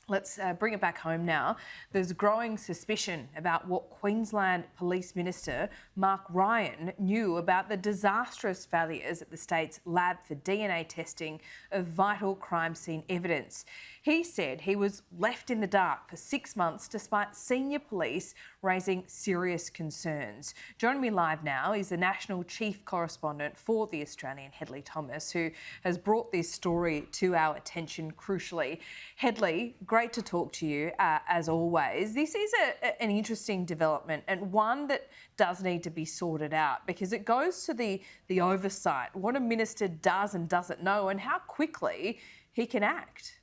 Let's bring it back home now. There's growing suspicion about what Queensland Police Minister Mark Ryan knew about the disastrous failures at the state's lab for DNA testing of vital crime scene evidence. He said he was left in the dark for 6 months despite senior police raising serious concerns. Joining me live now is the National Chief Correspondent for The Australian, Hedley Thomas, who has brought this story to our attention crucially. Hedley, great to talk to you as always. This is an interesting development and one that does need to be sorted out because it goes to the oversight, what a minister does and doesn't know and how quickly he can act.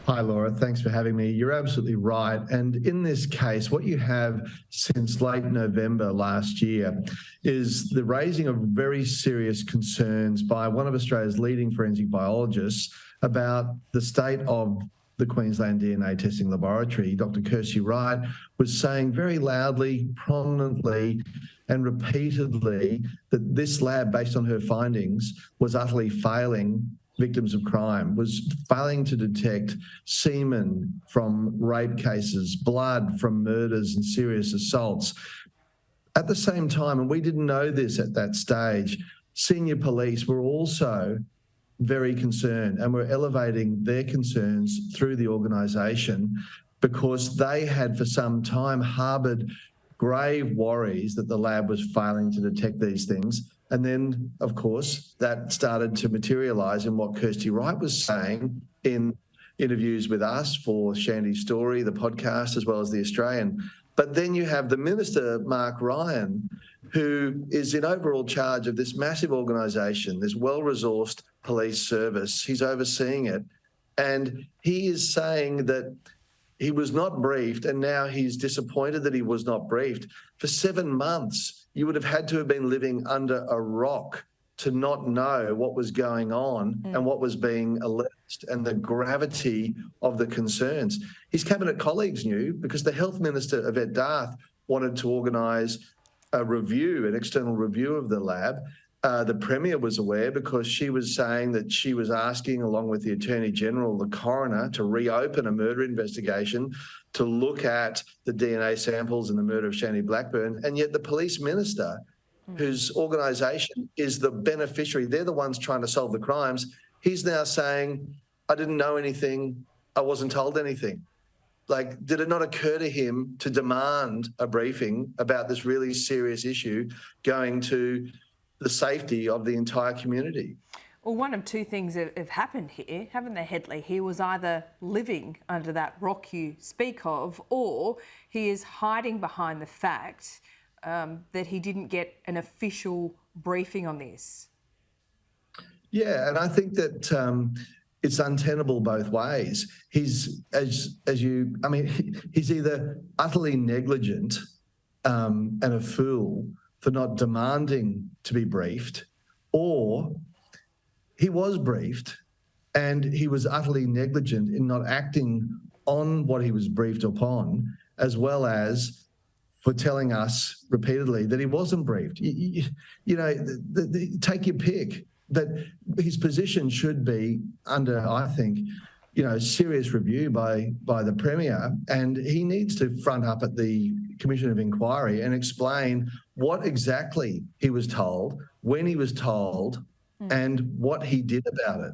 Hi, Laura. Thanks for having me. You're absolutely right. And in this case, what you have since late November last year is the raising of very serious concerns by one of Australia's leading forensic biologists about the state of the Queensland DNA testing laboratory. Dr. Kirsty Wright was saying very loudly, prominently, and repeatedly that this lab, based on her findings, was utterly failing victims of crime, was failing to detect semen from rape cases, blood from murders and serious assaults. At the same time, and we didn't know this at that stage, senior police were also very concerned and were elevating their concerns through the organisation because they had for some time harboured grave worries that the lab was failing to detect these things. And then, of course, that started to materialise in what Kirsty Wright was saying in interviews with us for Shandy's Story, the podcast, as well as The Australian. But then you have the Minister, Mark Ryan, who is in overall charge of this massive organisation, this well-resourced police service. He's overseeing it. And he is saying that he was not briefed, and now he's disappointed that he was not briefed. For 7 months, you would have had to have been living under a rock to not know what was going on and what was being alleged and the gravity of the concerns. His cabinet colleagues knew because the Health Minister, Yvette D'Arth, wanted to organise a review, an external review of the lab. The Premier was aware because she was saying that she was asking, along with the Attorney General, the coroner, to reopen a murder investigation to look at the DNA samples in the murder of Shandy Blackburn. And yet the police minister, whose organisation is the beneficiary, they're the ones trying to solve the crimes, he's now saying, I didn't know anything, I wasn't told anything. Like, did it not occur to him to demand a briefing about this really serious issue going to the safety of the entire community? Well, one of two things have happened here, haven't they, Hedley? He was either living under that rock you speak of, or he is hiding behind the fact that he didn't get an official briefing on this. Yeah, and I think that it's untenable both ways. He's, he's either utterly negligent and a fool for not demanding to be briefed, or he was briefed and he was utterly negligent in not acting on what he was briefed upon, as well as for telling us repeatedly that he wasn't briefed. Take your pick. But his position should be under, I think, serious review by the Premier, and he needs to front up at the Commission of Inquiry and explain what exactly he was told, when he was told, and what he did about it.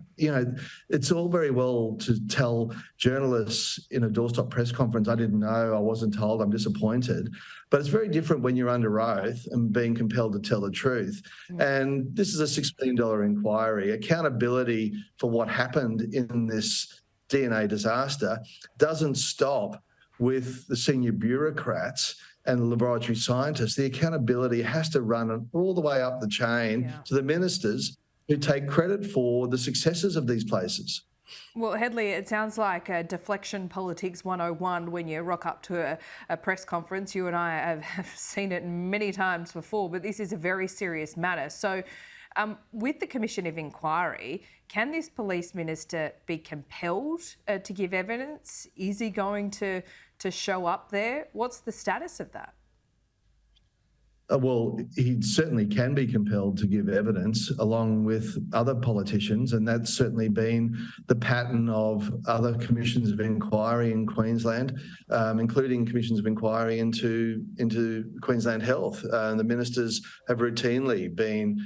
It's all very well to tell journalists in a doorstop press conference, I didn't know, I wasn't told, I'm disappointed. But it's very different when you're under oath and being compelled to tell the truth. And this is a $6 million inquiry. Accountability for what happened in this DNA disaster doesn't stop with the senior bureaucrats and the laboratory scientists. The accountability has to run all the way up the chain to the ministers who take credit for the successes of these places. Well, Hedley, it sounds like a deflection politics 101 when you rock up to a press conference. You and I have seen it many times before, but this is a very serious matter. So with the Commission of Inquiry, can this police minister be compelled to give evidence? Is he going to show up there? What's the status of that? Well, he certainly can be compelled to give evidence along with other politicians, and that's certainly been the pattern of other commissions of inquiry in Queensland, including commissions of inquiry into Queensland Health. The ministers have routinely been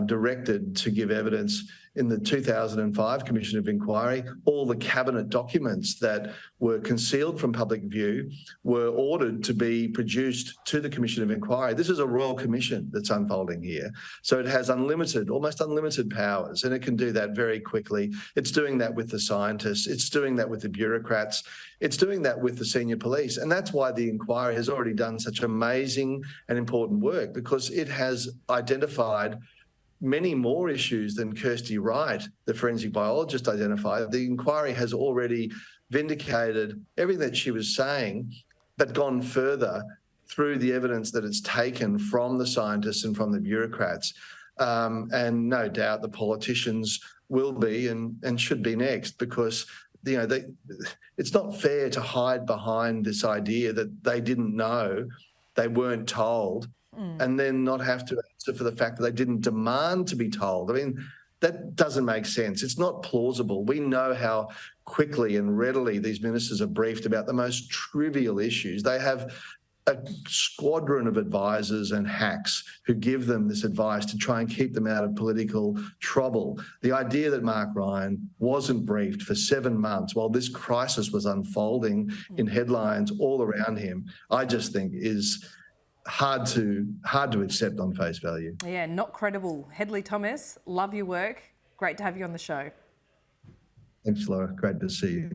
directed to give evidence. In the 2005 Commission of Inquiry, all the cabinet documents that were concealed from public view were ordered to be produced to the Commission of Inquiry. This is a royal commission that's unfolding here. So it has almost unlimited powers, and it can do that very quickly. It's doing that with the scientists. It's doing that with the bureaucrats. It's doing that with the senior police. And that's why the inquiry has already done such amazing and important work, because it has identified many more issues than Kirsty Wright, the forensic biologist, identified. The inquiry has already vindicated everything that she was saying, but gone further through the evidence that it's taken from the scientists and from the bureaucrats. And no doubt the politicians will be and should be next, because it's not fair to hide behind this idea that they didn't know, they weren't told, and then not have to answer for the fact that they didn't demand to be told. I mean, that doesn't make sense. It's not plausible. We know how quickly and readily these ministers are briefed about the most trivial issues. They have a squadron of advisors and hacks who give them this advice to try and keep them out of political trouble. The idea that Mark Ryan wasn't briefed for 7 months while this crisis was unfolding in headlines all around him, I just think is hard to accept on face value. Yeah, not credible. Hedley Thomas, love your work. Great to have you on the show. Thanks, Laura. Great to see you.